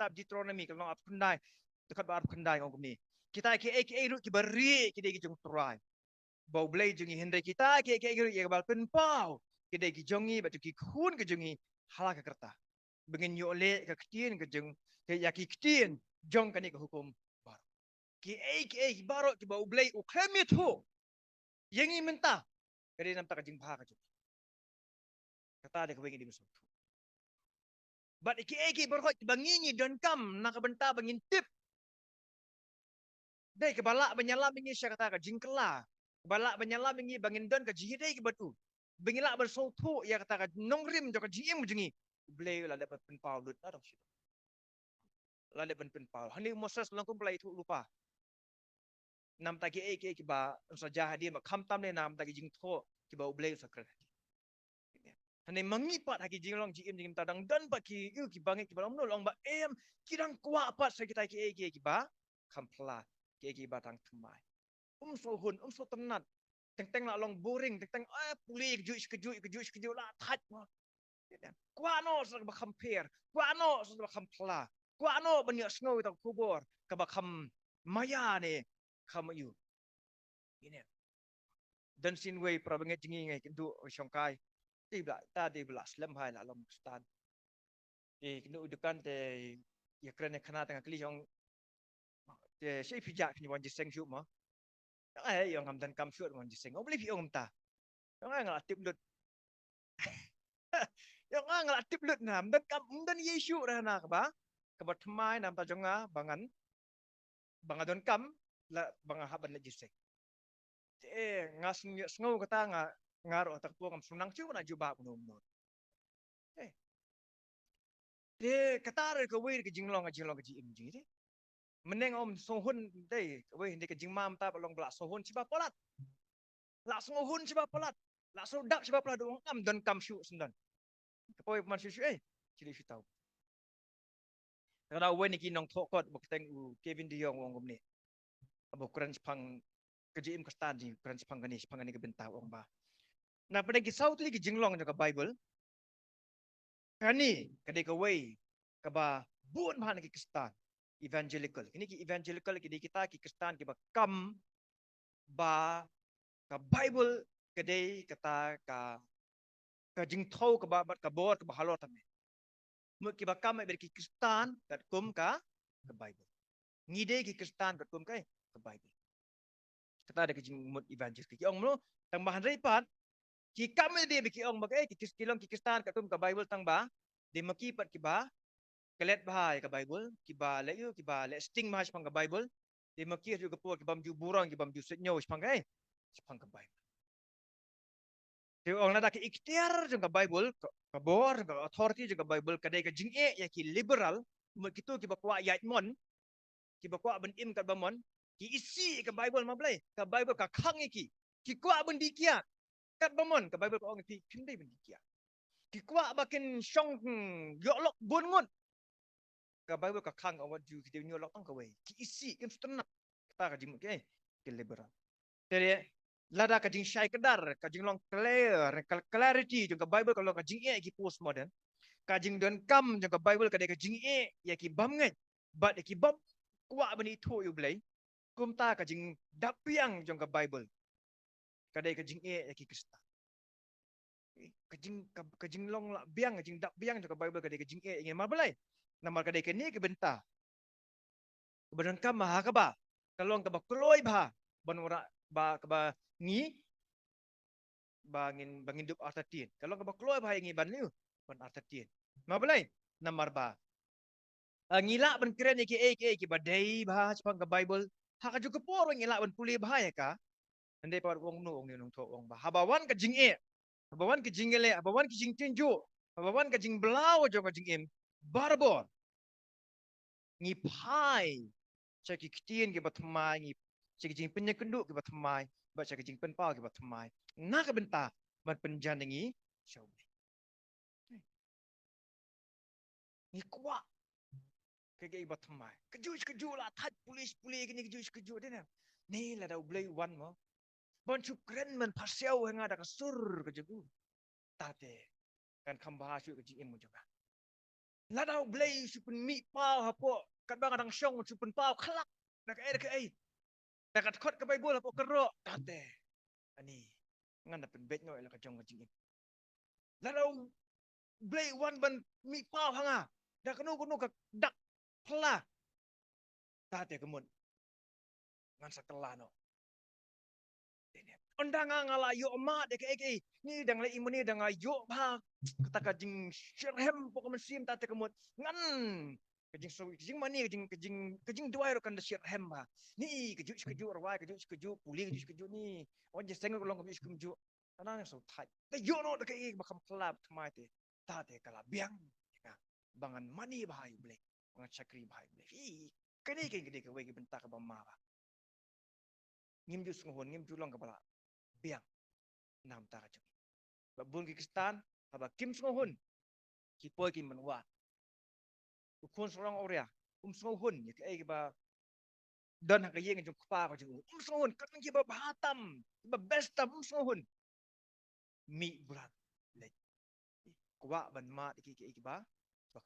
kitab Deuteronomy kalau apa pendai dekat bar pendai ngom ni kita ke ru ki beri ki de ki jong try bau blai jungi hindai kita ke ru ye bal pen pau ki de ki jongi batu ki khun ke jungi hala ka kerta bengin yo le ka ktien ke jeng ke ya ki ktien jong kan ni ke hukum bar ki baro ki bau blai u kremit ho yengi mentah kade nam tak jing bha ka kata de ke bengin di musuh but iki berhot bangingi don kam nak benta bangin tip dai ke balak banyala bingi syakata ka jingkela balak banyala bingi bangin don ka jihidai ke batu bingila bersautu ya kata ka nongrim jo ka jim jengi blay la dapat penpau lut ada situ la dapat penpau hani Moses langkum play tu lupa nam ta ki ba saja hadir ma kham tam le nam ta ki jing tho ki ba blay sakra hani mengipat haki jinglong jim tadang dan ba ki ki bangi ki ba long ba kirang kuat apa kita ki ba kampla ki batang kemai sohun so tenat teng la long boring teng puli keju la that kuano sa ba compare kuano sa ba kampla kuano banyak snow ta kubor ka ba kam maya ne kam yu ini dan sinway prabanget jingi ngai kindu syongkai ti bla slam hai la long stan kindu udukan te ya kena kana tengah kli yang te sei pijak ni wan jiseng syu ma yang ngam dan kam syu wan jiseng boleh pi ong ta yang ngala tip lut yang ngala tip lut nam dan kam dan yesu ra na ka ba ka ba thmai nam ta jonga bangadon kam la banga haban la jiseng ngas ngau kata ngaro tak tuang sunang chu na juba kuno no kata re ko we ke jinglong ke ji im ji de meneng om sohun dei we ni ke jingmam ta long bla sohun siba polat la sohun siba polat la sodak siba polat dong kam don kam syu sendan kepoi man syu cili syu tau kada we ni ki nong thokot bok teng u Kevin De Jong wong ni abo kran pang ke ji im ke stan ji kran pang ni ke bentau ong ba na pada ki saut li ki jinglong ka Bible kani kade ka we ka ba buon man ki stan evangelical ini ki evangelical ki kita ki Kristen ki ba kam ba ka Bible kade kata ka jing thau ka ba ka bor ka halot me mu ki ba kam be ki Kristen kat kum ka Bible ngide ki Kristen kat kum ka Bible kata ada ki jing mut evangelical ki ong mo tang bahan repat ki kam de be ki ong ba ki kilong ki Kristen kat kum ka Bible tang ba de maki pat ki ba kelet bahai ka Bible kiba le sting mas pang ka Bible di makir juga po kibam ju burang kibam ju setnyo pang ka pang ka Bible ti ong nada ki ikhtiar jung ka Bible ka bor ka authority jung ka Bible kadai ka jing ya ki liberal mo kitu kiba kwa yait mon kiba kwa ben im ka bamon ki isi ka Bible ma blai ka Bible ka khang ki kwa ben dikia kat bamon ka Bible ka ong ki kindai ben dikia ki kwa bakin shong yo lok bun ngun ka Bible ka khang awat ju kita nyo lok tang ka we ki isi kan setengah kita ka jing ke liberal jadi lada ka jing syai kedar ka jing long clear clarity jung ka Bible kalau ka jing ki postmodern ka jing don kam jung ka Bible ka de ka jing ya ki bam ngai but ki bam kwa bani tho yu blai kum ta ka jing dapiang jung ka Bible ka de ka jing ya ki Kristen ka jing long la biang jing dap biang jung ka Bible ka de ka jing ingin ma blai namar ka de ka ni ke benta kemudian kam maha ka ba kalong ka ba kloi ba ban ora ba ka ba ngi bangin dup artatin kalong ka ba kloi ba ngi ban liu ban artatin ma balai namar ba ngila ban kren ki ba dei ba pang ka Bible ha ka juga por ngila ban puli ba ya ka ande pa wong nu ong ni nong tho wong ba habawan ka jing habawan ka jingele habawan ka jing tinju habawan ka jing blau jo ka jing im barbor ngi pai caki kitien ke batmai ngi caki jing penya kenduk ke batmai ba caki jing penpau ke batmai na ka benta ban penjan ngi show ngi kwa ke batmai keju la that polis kini keju dia ni la da blai wan mo bon chu kren man pasiau hanga da kasur keju tate kan khamba syu ke jing mu juga Ladau blay supun mi pau hapo kat bang adang syong supun pau kelak nak ai dekat kot ke Bible hapo kerok tate ani ngan dapat bet ngoi la kajong kajing ladau blay wan ban mi pau hanga dak kenu ka dak pela tate kemun ngan sakela no undang ngala yo ma de ke ni dang la imuni dang yo ba kata kajing syarhem pok mesim tate kemut ngan kajing so kajing mani kajing dua ro kan da syarhem ba ni kaju rawai kaju puli kaju ni on je sengok long kaju kaju tanang so thai da yo no da ke bakam kelab tmai te tate kala biang bangan mani bahai blek bangan chakri bahai blek kani ke gede ke we ke bentak ba ma ba ngim ju sunghon ngim ju long ka bala biang nam ta ka chumi babun ki kristan haba kim sunghon ki poi ki manwa ukon sorong oria sunghon ya ke ba dan ha ka yeng jong kpa ka ju sunghon ka ki ba batam ba best tam sunghon mi bulan le kwa ban ma ki ba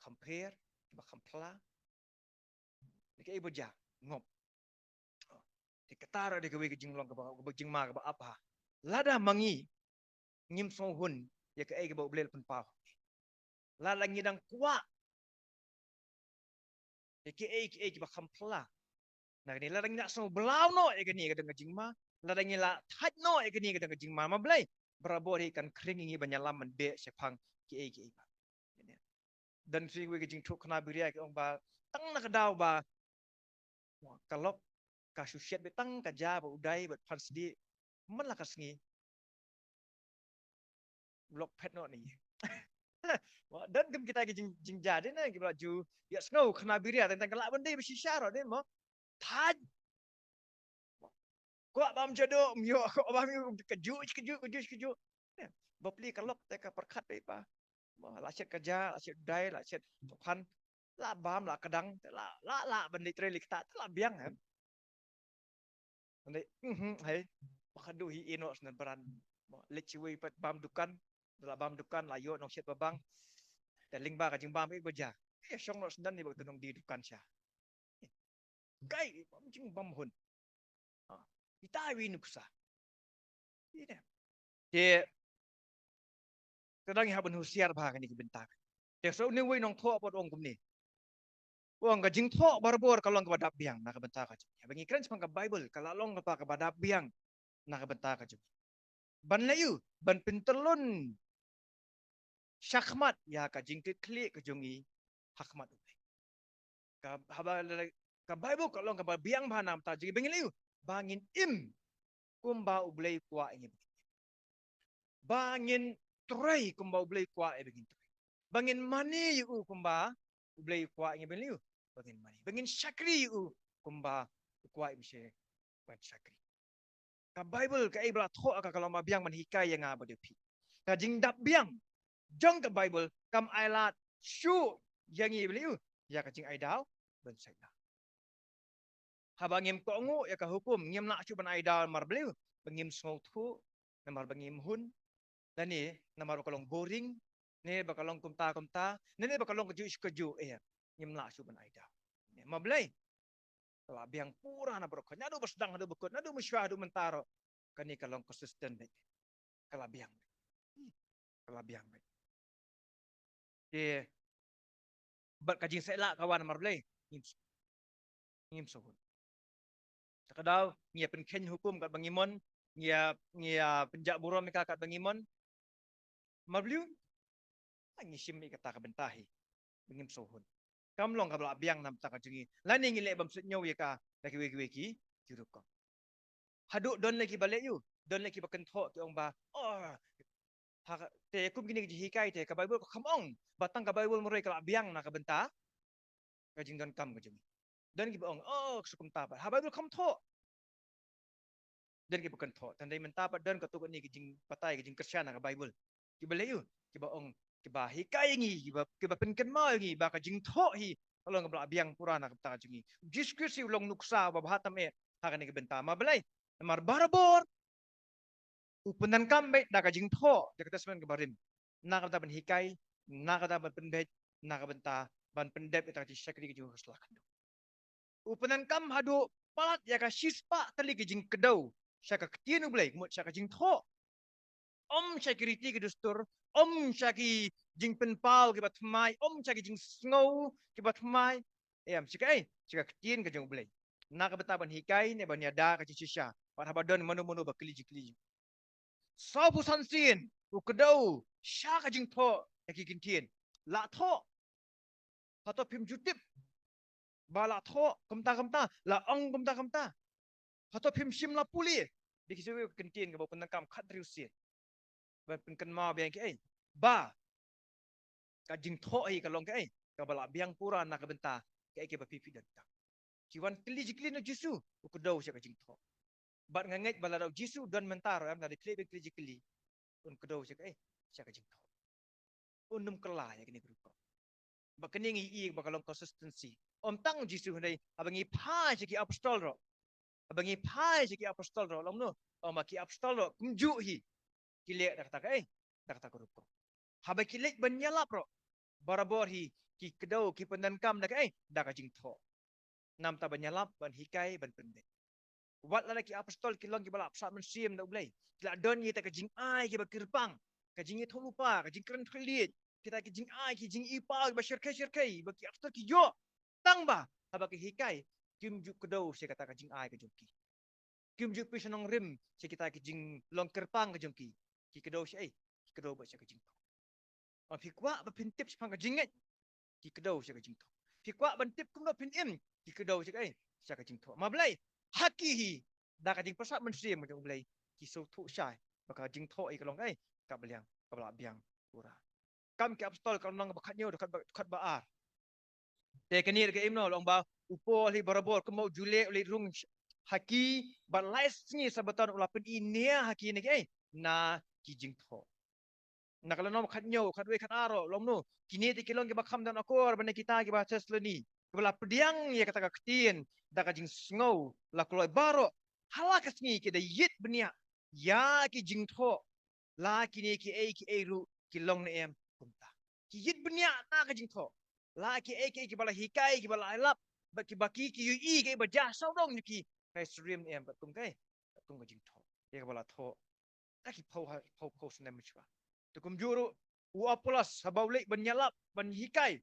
compare ba compla ki ba ja ngop di ketara de ke we ki jing long ka ba jing ma ka ba apa lada mangi ngim sunghon ya ke ba blel pen pa la la ngidang kwa ki ba compla na ni la nak so belau no ni ka dengan jingma la ni la that no ni ka dengan jingma ma blai berabo ri kan kring ngi banyalam man be sepang ki ba dan si we jing thuk khna biria ki ong ba tang na ka daw ba kalok ka susiat be tang ka ja ba udai ba pan sdi man la ka sngi blok pet no ni dan kem kita ki jing ja de na ki ba ju ya snow khna biria tang kalak bende be shisha ro de mo thaj kok bam jodoh myo kok bam keju bapli kalok teka perkat dei pa la set kerja la set dai la set pan la bam la kadang la bandit relik ta la biang kan bandit hai pakadu hi ino snan beran lek ciwi pat bam dukan la yo nong set babang te lingba ka jing bam ik beja syong no snan ni bak di dukan sya kai bam jing bam hun kita wi nuksa ini dia kadang haban husiar ba kan bentak ya so ni we nong tho pot ong kum ni wong ga jing tho barbor kalong ka badap biang na ka bentak ka ya bangi kren pang ka bible kala long ka ka badap biang na ka bentak ka ban layu ban pintelun syakmat ya ka jing kli ka jungi hakmat ka haba ka bible kalong ka biang ba nam ta jing bangi layu bangin im kumba ublay kwa ini bangin tray kumba ublay kwa e begin bangin mani yu kumba ublay kwa ini beliu bangin mani bangin syakri yu kumba kwa ibse ban syakri ka bible ka ibla tho ka kalau ma biang man hikai yang aba depi ka jing dap biang jong ka bible kam ailat shu yang i beliu ya ka jing ai dau ban sai da habangim ko ngu ya ka hukum ngim nak cu ban ai dau mar beliu bangim sngau thu namar bangim hun dan ni namar kalong boring ni bakalong kumta ni bakalong keju ngim nak cu ban ai dau ma belai kala biang pura na brok nyadu basdang adu bekut nadu musyahadu mentaro kani kalong konsisten dek kala biang baik ye bat kajing sela kawan marblay ngim sohun sakadau ngia penken hukum kat bangimon ngia penjak buron mika kat bangimon marbliu ngisim mi kata ka bentahi bangim sohun kam long kabla biang nam ta kajingi lani ngile bam setnyo ye ka laki weki jurukong haduk don lagi balik you don lagi bakan tho ti ong ba te kum gini ji hikai te ka bible ko kamong batang ka bible murai kala biang na ka benta ka jing don kam ka jing don ki ong sukum ta ba ha bible kam tho don ki bakan tho tandai menta pa don ka tu ni ki jing patai ki jing kristian na ka bible ki balik you ki ba ong ki ba hikai ngi ki ba pen ken ma ngi ba ka jing tho hi kalau ngabla biang pura na ka ta jing diskusi long nuksa ba hatam e ha ka ni ka benta ma balai mar barabor upunan kambe da ka jing tho de ka tasmen ka barim na ka ta ban hikai na ka ta ban penbet nakabenta ban pendep ita ti syakri ju haslakan upanan kam hadu palat ya ka shispa tali ke jing kedau syaka ketien ulai mut syaka jing tho om security ke dustur om syaki jing penpal ke batmai om syaki jing snow ke batmai em syaka syaka ketien ke jing ulai nakabenta ban hikai ne ban yada ka shisha ban habadon manu bakli jikli sabu sansin ukedau syaka jing tho yaki kintien la tho atau pim jutip bala tho kamta la ong kamta atau pim sim la puli dikisiwe kentin ke bapun kam khat riusi ban pen ma biang ke ba ka jing tho ai ka long ke ka bala biang pura nak benta ke bapipi dan ta kiwan kli jikli no jisu ku dau sya ka jing tho bat nganget bala dau jisu dan mentar am dari kli jikli un ku dau sya sya ka jing tho unum kela ya kini berupa bakeni ngi bakalong consistency om tang jisu nei abangi pha sya ki apostol ro abangi phai sya ki apostol ro long no om ki apostol ro kumju hi kile dak tak rupa haba kilek ban nyalap ro barabor hi ki kedau ki pendankam dak dak jing tho nam ta ban nyalap ban hikai ban pendek wat la ki apostol ki long ki balap sa men sim dak blai la don yi ta ka jing ai ki bakirpang ka jing tholu pa ka jing kren khliet kita ki jing ai ki jing ipa ba syirkai ba ki apostol ki yo tang ba haba ki hikai kim ju kedau se kata ka jing ai ka jongki kim ju pisanong rim se kita ki jing long kerpang ka jongki ki kedau se ki kedau ba se ka jing tho fi kwa ba pintip pang ka jinget ki kedau se ka jing tho fi kwa ban tip kum no pin im ki kedau se ka se ka jing tho ma blai haki hi da ka jing pasat men sim ka blai ki so thu sai ba ka jing tho ka long ka beliang ka bla biang pura kam ki apostol ka long ba khat nyo khat ba ar te ka ni ka im no long ba upo li barabor ko mo jule li rung haki ba lais ni sabaton ula pen inia haki ni na ki jing tho na kalau nom khat nyo khat we khat aro long no kini ti kilong ki ba kham dan akor ban kita ki ba chesleni bela pediang ya kata ka ketien da ka jing snow la kloi baro halakas ni ki da yit benia ya ki jing tho la kini ki ru ki long ne em kumta ki yit benia na ka jing tho la ki bala hikai ki bala lap ba ki baki ki yu i ki ba ja sau dong ni ki kai stream em ba tum kai tum ka jing tho ya bala tho ta ki pau snem chwa tu kum juru u apulas habau lek ban nyalap ban hikai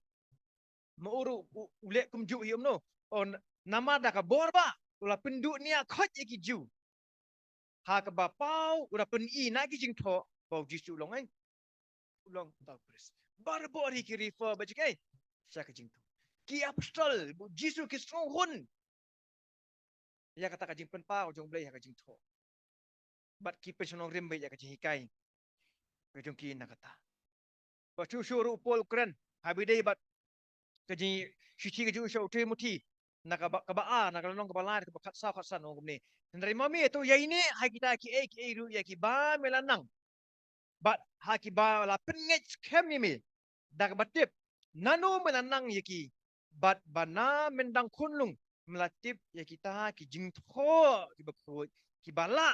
mauru ulek kum ju hiom no on nama da ka borba ula pendu nia khot ki ju ha ka ba pau ula pen i na ki jing tho bau jisu long long ta pres bar bori ki refer ba jikai sa ka jing tho ki apostol jisu ki strong hun ya kata ka jing pen pau jong blai ka jing tho bat ki personal rim ba ya ka jing hikai ka jong ki na kata ba chu shuru pol kren habidai bat ka jing shichi ka ju shau Timothy ka ba a na ka long ka ba la ka ba khat san ong ni dari mami tu ya ini ha kita ki ru ya ki ba melanang bat ha ki ba la penget scam ni mi dak batip nanu melanang ya ki bat bana mendang kunlung melatip ya kita ki jing tho ki ba ki bala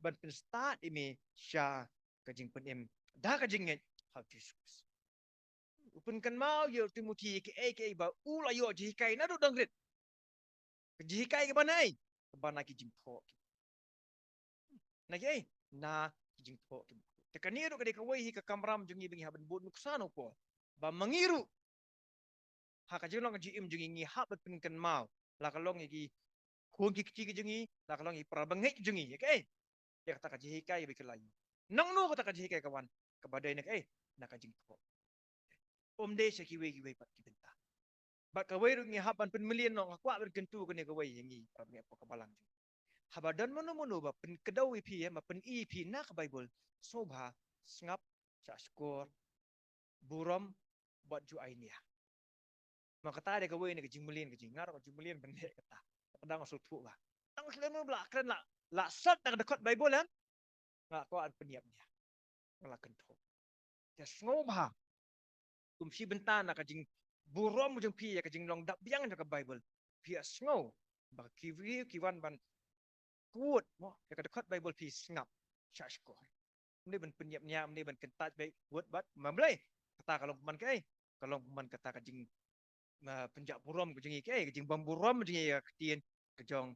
ban pen start imi sha ka jing pen em da ka jing how Jesus upun kan mau yo Timothy ki ba ula yo ji kai na do dangrit ji kai ke banai bana ki jing tho na ki na ki jing tho ki te kaniru ka de ka wai hi ka kamram jungi bingi haban bud nuksano po ba mangiru ha ka jilong ji im jungi ngi ha bat pin kan mau la ka long ki khon ki ki jungi la ka long i pra bangai jungi ke ya kata ka ji kai bi kelai nang no kata ka ji kai kawan ka badai na na ka jing tho om de se ki wei pat ki benta ba ka wei ru ngi ha ban pin million no kwa ber kentu ka ne ka wei ngi pa ngi pa ka balang habadan mono ba pen kedau ipi ya ma pen ipi na ka bible sobha ngap cha skor buram buat ju ainia maka ta de ka we ne ka jingmulin ka jingar ka jingmulin ben ne kata kadang so thu ba tang selemu bla kren la sat tak dekat bible ya nga ko an peniapnya ngala kentho ya ngobha kum si bentana ka jing buram jung pi ya ka jing long dap biang ka bible pi sngo ba kiwan ban kuat mo ya ka dekat bible pi ngap cha skor ni ben peniapnya ni ben kentat baik buat bat mamlai kata kalau man kai kalau man kata kajing penjak buram kajing ke kajing bamburam kajing ya ketien kejong